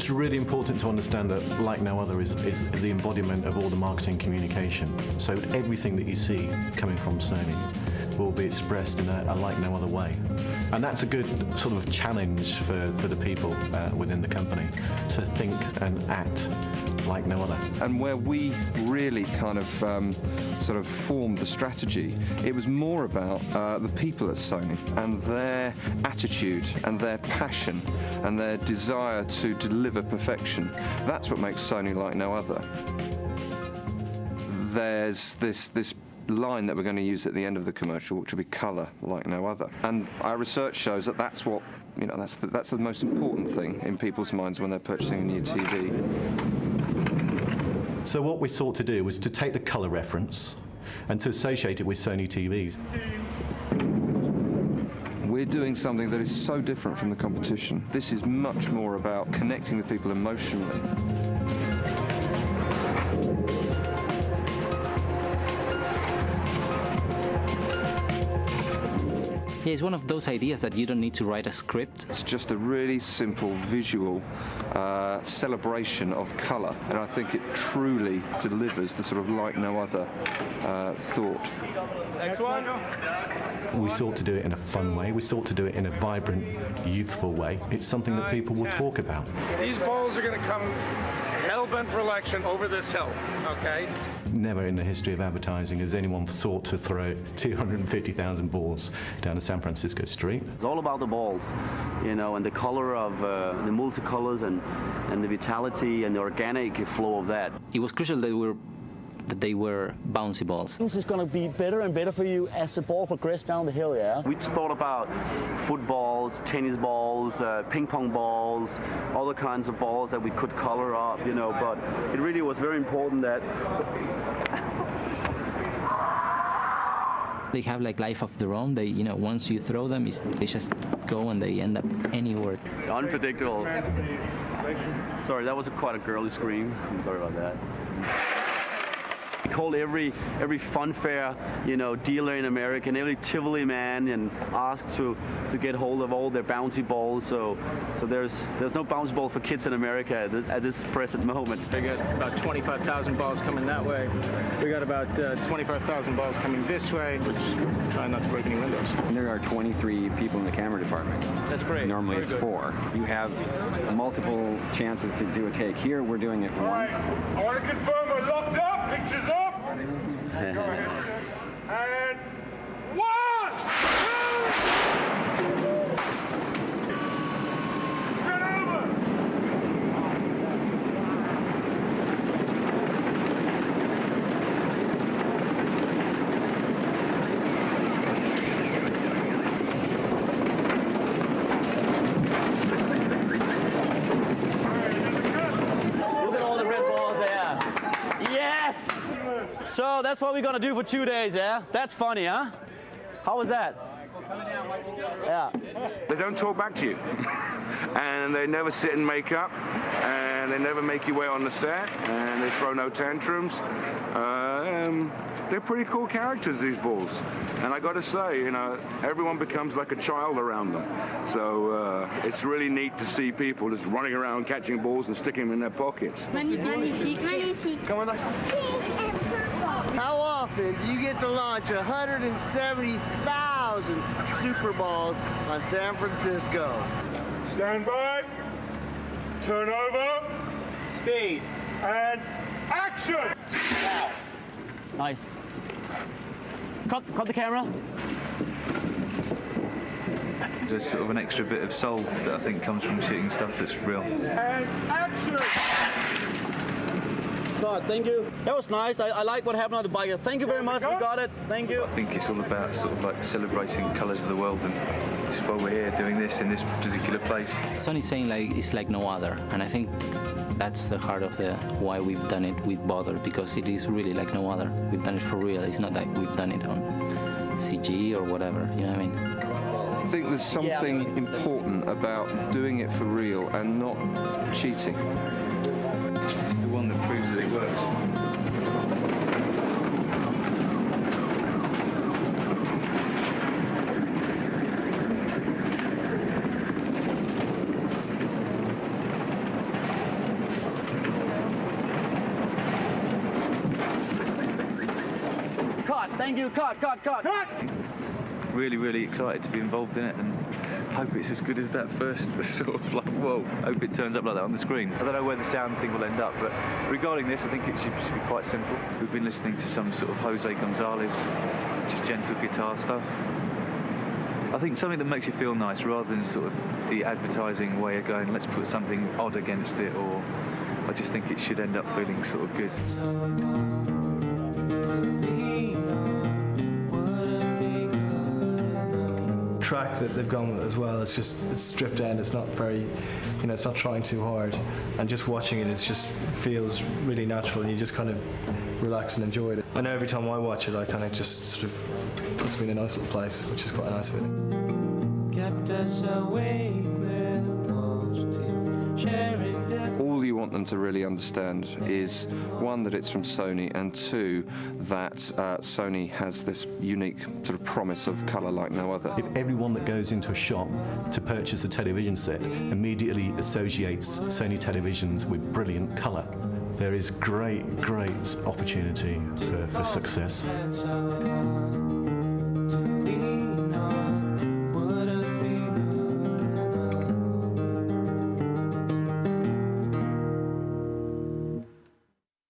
it's really important to understand that Like No Other is the embodiment of all the marketing communication. So everything that you see coming from Sony will be expressed in a like no other way. And that's a good sort of challenge for the people within the company to think and act like no other. And where we really kind of sort of formed the strategy, it was more about the people at Sony and their attitude and their passion and their desire to deliver perfection. That's what makes Sony like no other. There's this line that we're going to use at the end of the commercial, which will be colour like no other. And our research shows that that's what, you know, that's the most important thing in people's minds when they're purchasing a new TV. So what we sought to do was to take the colour reference and to associate it with Sony TVs. We're doing something that is so different from the competition. This is much more about connecting with people emotionally. Yeah, it's one of those ideas that you don't need to write a script. It's just a really simple visual celebration of colour, and I think it truly delivers the sort of like no other thought. Next one. We sought to do it in a fun way. We sought to do it in a vibrant, youthful way. It's something that people will talk about. These balls are going to come hell-bent for election over this hill, okay? Never in the history of advertising has anyone sought to throw 250,000 balls down a San Francisco street. It's all about the balls, you know, and the color of the multicolors and the vitality and the organic flow of that. It was crucial that they were bouncy balls. This is going to be better and better for you as the ball progresses down the hill, yeah? We just thought about footballs, tennis balls, ping pong balls, other kinds of balls that we could color up, you know, but it really was very important that they have like life of their own. They, you know, once you throw them, they just go and they end up anywhere. Unpredictable. Sorry, that was quite a girly scream. I'm sorry about that. We called every fun fair, you know, dealer in America, and every Tivoli man, and asked to get hold of all their bouncy balls. So there's no bouncy ball for kids in America at this present moment. We got about 25,000 balls coming that way. We got about 25,000 balls coming this way, which try not to break any windows. And there are 23 people in the camera department. That's great. Normally it's 4. You have multiple chances to do a take. Here we're doing it once. I want to confirm we're locked up. Pictures up. And 1, 2, turn over. Look at all the red balls there. Yes! So that's what we're going to do for 2 days, yeah? That's funny, huh? How was that? Yeah. They don't talk back to you. And they never sit in makeup, and they never make you wait on the set, and they throw no tantrums. They're pretty cool characters, these balls. And I got to say, you know, everyone becomes like a child around them. So it's really neat to see people just running around catching balls and sticking them in their pockets. Magnifique. Magnifique. Come on. How often do you get to launch 170,000 Super Balls on San Francisco? Stand by. Turn over. Speed. And action! Now. Nice. Cut the camera. There's sort of an extra bit of soul that I think comes from shooting stuff that's real. And action! God, thank you. That was nice. I like what happened on the bike. Thank you very much. We got it. Thank you. I think it's all about sort of like celebrating colours of the world, and this is why we're here doing this in this particular place. Sony's saying like it's like no other, and I think that's the heart of why we've done it with Bother, because it is really like no other. We've done it for real. It's not like we've done it on CG or whatever. You know what I mean? I think there's something important about doing it for real and not cheating. It's the one that proves that it works. Thank you. Cut. Really, really excited to be involved in it, and hope it's as good as that first sort of like, whoa, hope it turns up like that on the screen. I don't know where the sound thing will end up, but regarding this, I think it should just be quite simple. We've been listening to some sort of Jose Gonzalez, just gentle guitar stuff. I think something that makes you feel nice rather than sort of the advertising way of going, let's put something odd against it, or I just think it should end up feeling sort of good. Track that they've gone with as well, it's stripped down, it's not very, it's not trying too hard, and just watching it just feels really natural, and you just kind of relax and enjoy it. I know every time I watch it I kind of just sort of puts me in a nice little place, which is quite a nice feeling. Kept us awake with positive, sharing. All you want them to really understand is, one, that it's from Sony, and two, that Sony has this unique sort of promise of colour like no other. If everyone that goes into a shop to purchase a television set immediately associates Sony televisions with brilliant colour, there is great opportunity for success.